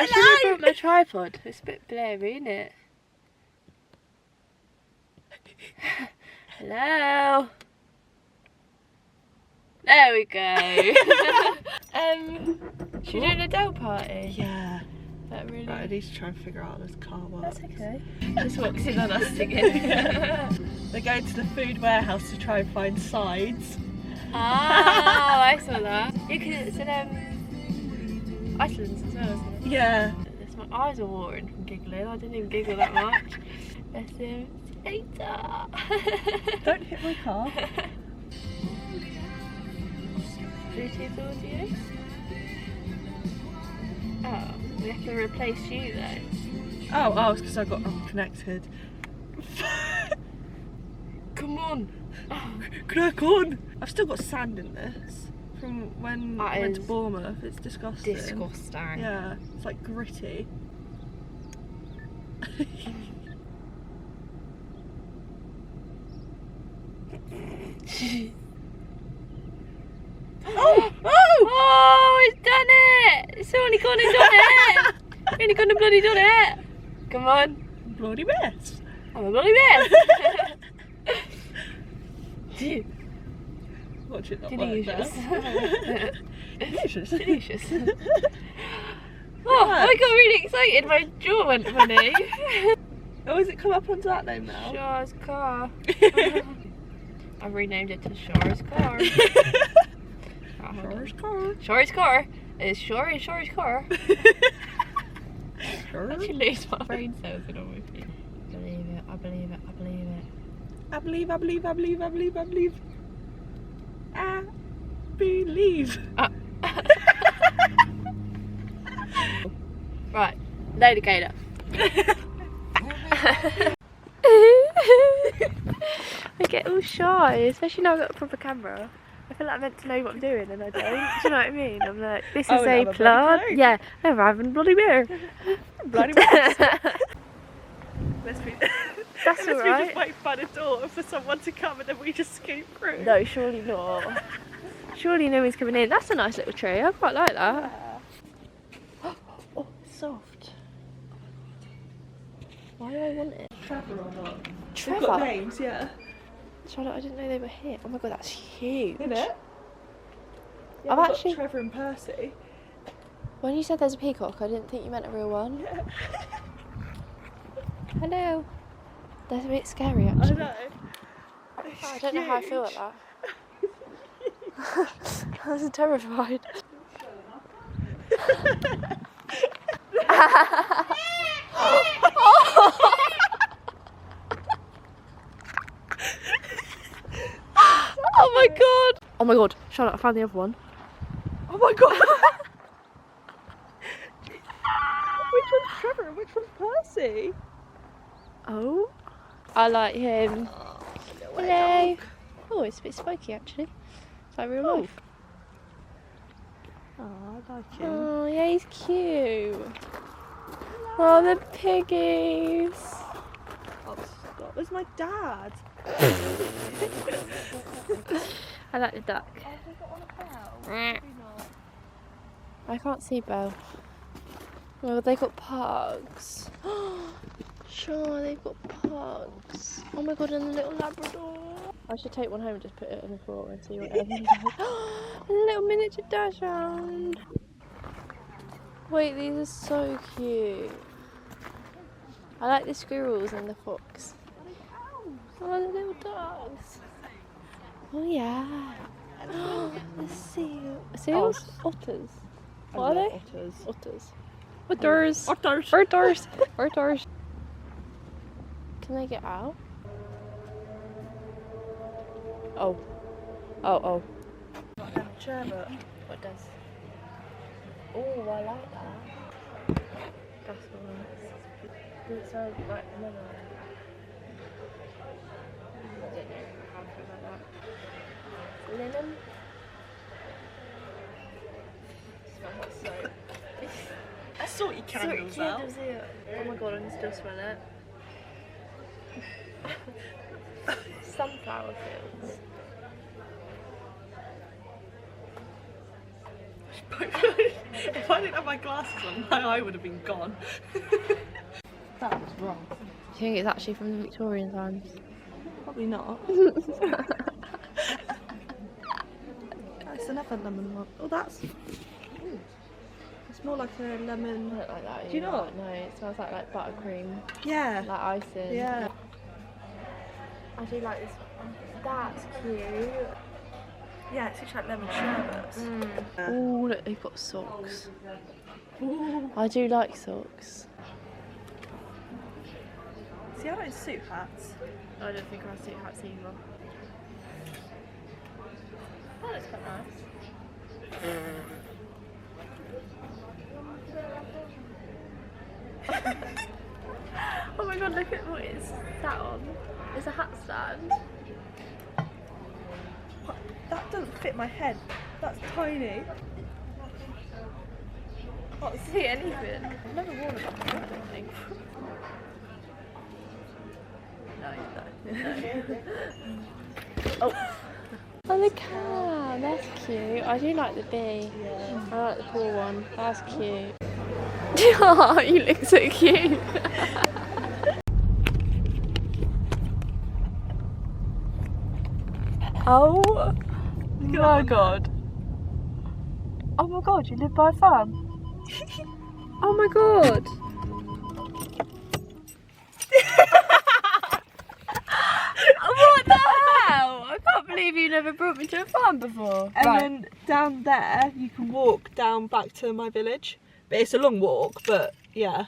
I should have brought my tripod. It's a bit blurry, isn't it? Hello. There we go. Should we do an Adele party? Yeah. That really. Right, I need to try and figure out this car works. That's okay. Just walks in on us singing. They're going to the food warehouse to try and find sides. Oh, I saw that. Yeah, because it's in Iceland as well, isn't it? Yeah. My eyes are watering from giggling. I didn't even giggle that much. Bless him. Later. Don't hit my car. Bluetooth audio? Oh, we have to replace you though. Oh, it's because I got unconnected. Come on. Crack on! I've still got sand in this from when I went to Bournemouth. It's disgusting. Disgusting. Yeah, it's like gritty. Oh, it's done it! It's only gone and done it! It's only gone and bloody done it! Come on. Bloody mess. I'm a bloody mess! Watch it not Delicious. work Delicious. Delicious. Oh, I got really excited. My jaw went funny. Oh, has it come up onto that name now? Shaw's car. I've renamed it to Shaw's car. Shaw's car. Shaw's car. It's Shaw's car. Sure. I actually lose my brain cells in all my feet. I believe it. I believe it. I believe it. I believe. I believe. I believe. I believe. I believe. I believe. Right, load of gator. I get all shy, especially now I've got a proper camera. I feel like I'm meant to know what I'm doing and I don't. Do you know what I mean? I'm like, this is a plot. Yeah, I'm having bloody beer. Bloody beer. That's alright. We just wait by the door for someone to come and then we just scoot through. No, surely not. Surely no one's coming in. That's a nice little tree. I quite like that. Yeah. Oh, it's soft. Why do I want it? Trevor or not? Trevor? They've got names, yeah. Charlotte, I didn't know they were here. Oh my god, that's huge. Isn't it? Yeah, I've got actually. Trevor and Percy. When you said there's a peacock, I didn't think you meant a real one. Yeah. Hello. That's a bit scary actually. I know. I don't know how I feel about that. I was terrified. Oh my god! Oh my god, Charlotte, I found the other one. Oh my god! Which one's Trevor and which one's Percy? Oh, I like him. Hello. Oh, it's a bit spiky actually. It's like real life. Oh, I like him. Oh, yeah, he's cute. Oh, the piggies. Oh, stop. There's my dad. I like the duck. I can't see Belle. Oh, they got pugs. Sure, they've got pugs. Oh my god, and a little Labrador. I should take one home and just put it in the floor and see what everything does. A little miniature dachshund. Wait, these are so cute. I like the squirrels and the fox. Oh, the little dogs. Oh yeah. The seals? Otters. What are they? Otters. Otters. Otters. Otters. Otters. Otters. Can they get out? Oh. Oh. Trevor. What does? Oh, I like that. That's nice. Does it sound like lemon? I don't know how I feel about that. Linen? Smells like soap. I saw your candles out. Oh my god, I can still smell it. Sunflower fields. If I didn't have my glasses on, my eye would have been gone. That was wrong. Do you think it's actually from the Victorian times? Probably not. It's another lemon one. Oh, that's... Ooh. It's more like a lemon... I don't like that. Do you not? No, it smells like buttercream. Yeah. Like icing. Yeah. I do like this one. That's cute. Yeah, it's just like lemon sherbets. Oh, look, they've got socks. Ooh. I do like socks. See, I don't suit hats. I don't think I suit hats either. That looks quite nice. Oh my god, look at what it's sat on. It's a hat stand. That doesn't fit my head. That's tiny. I can't see anything. I've never worn it before, I don't think. No. Oh. Oh, the cow, that's cute. I do like the bee. Yeah. I like the pool one. That's cute. Oh, you look so cute. Oh my god. Oh my god, you live by a farm? Oh my god. What the hell? I can't believe you never brought me to a farm before. And then down there, you can walk down back to my village. But it's a long walk, but yeah.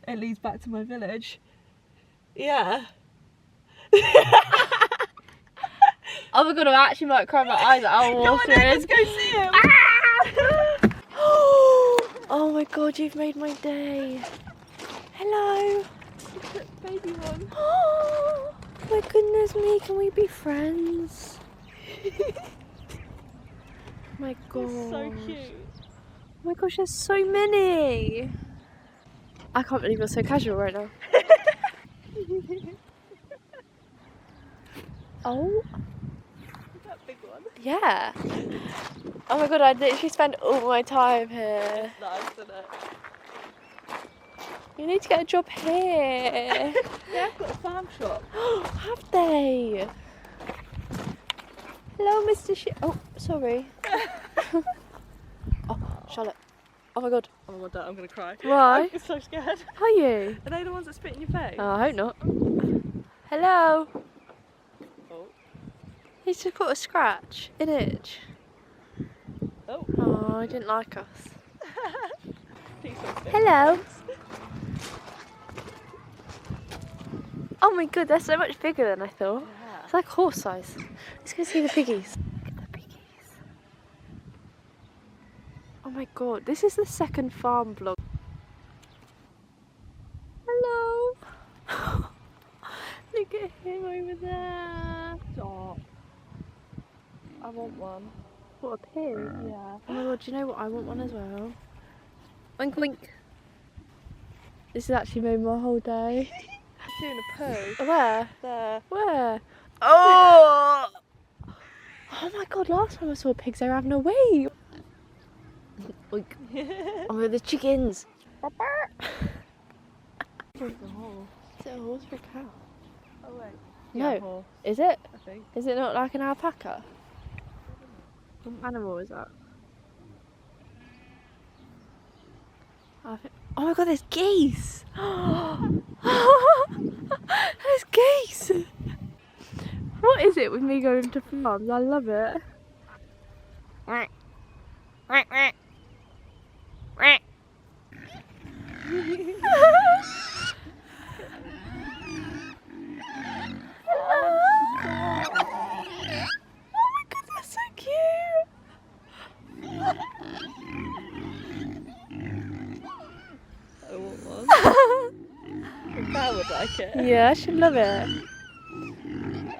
It leads back to my village. Yeah. Oh my god, I actually might cry my eyes out. Come on then, let's go see him. Ah! Oh my god, you've made my day. Hello. Baby one. Oh my goodness me, can we be friends? My god. That's so cute. Oh my gosh, there's so many. I can't believe you're so casual right now. Oh. That big one. Yeah. Oh my god, I literally spend all my time here. Nice, isn't it? You need to get a job here. Yeah, I've got a farm shop. Have they? Hello, Mr. Oh, sorry. Oh, Charlotte. Oh my god. Oh my god, I'm gonna cry. Why? I'm so scared. Are you? Are they the ones that spit in your face? Oh, I hope not. Hello. Oh. He's just got a scratch, an itch. Oh. Oh, he didn't like us. Please don't spit. Hello. Oh my god, they're so much bigger than I thought. Yeah. It's like horse size. Let's go see the piggies. Look at the piggies. Oh my god, this is the second farm vlog. Hello. Look at him over there. Stop. I want one. What a pig. Yeah. Oh my god, do you know what? I want one as well. Wink wink. This has actually made my whole day. Doing a poo. Where? There. Where? Oh! Oh my god, last time I saw pigs, they were having a wee. Oink. Oh, the chickens. Is it a horse or a cow? Oh wait. No. Yeah, horse, Is it? I think. Is it not like an alpaca? What animal is that? Oh my god, there's geese! There's geese! What is it with me going to farms? I love it. I would like it. Yeah, I should love it.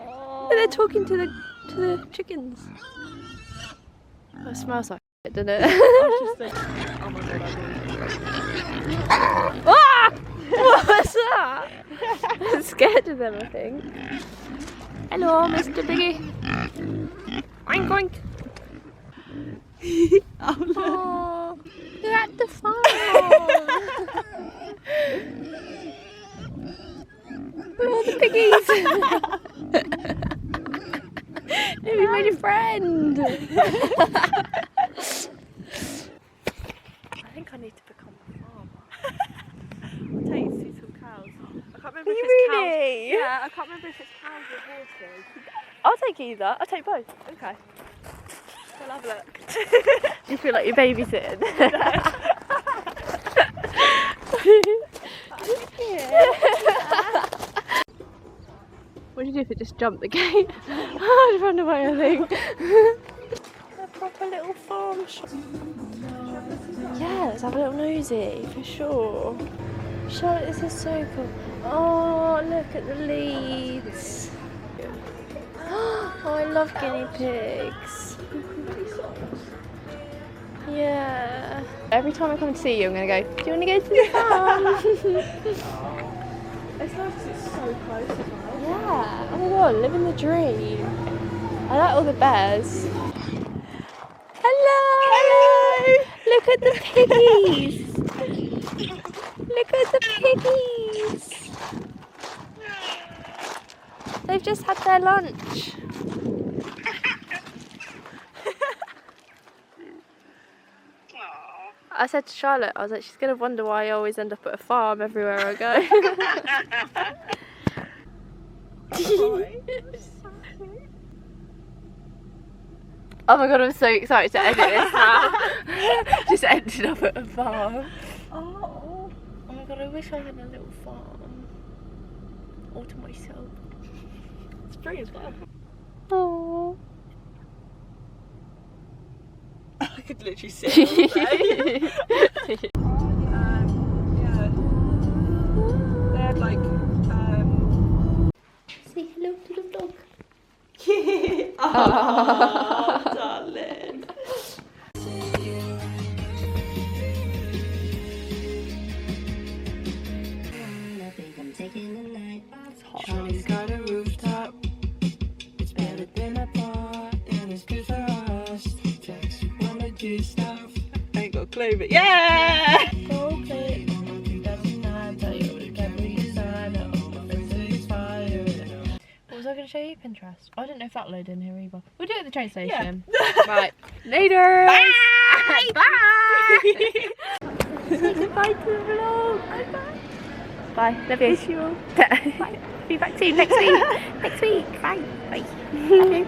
Oh. They're talking to the chickens. Oh, it smells like it, doesn't it? I was just thinking, oh my god, I Ah! What was that? I'm scared of them, I think. Hello, Mr. Biggie. Oink oink. Oh, no. Oh, look at that friend. I think I need to become a farmer. I'll take you to see some cows. I can't remember Are if you it's really? cows. Yeah, I can't remember if it's cows or horses. I'll take either. I'll take both. Okay. We'll have a look. Do you feel like you're babysitting? What do you do if it just jumped the gate? I'd run away, I think. A proper little farm shop. Yeah, let's have a little nosy, for sure. Charlotte, this is so cool. Oh, look at the leads. Oh, I love guinea pigs. Yeah. Every time I come to see you, I'm going to go, do you want to go to the farm? It's nice because it's so close as well. Yeah. Oh my god, living the dream. I like all the bears. Hello! Hello! Look at the piggies! Look at the piggies! They've just had their lunch. I said to Charlotte, I was like, she's going to wonder why I always end up at a farm everywhere I go. Oh my god, I'm so excited to edit this now. Just ended up at a farm. Oh my god, I wish I had a little farm. All to myself. It's free as well. Oh. I could literally sit all day. Yeah. They had like Say hello to the dog. oh, darling. Charlie's got a rooftop. It's better than I thought, and it's good for us. Text, wanna do stuff. I ain't got a clue, but yeah! Go play it. 2009, Toyota Camry designer. Oh, my friend said it's fire. What was I going to show you? Pinterest. I don't know if that loaded in here either. We'll do it at the train station. Yeah. Right. Later. Bye! Bye. Say goodbye to the vlog. Bye. Love you. Miss you all. Bye. Be back soon next week. Next week. Bye. Bye. Love you.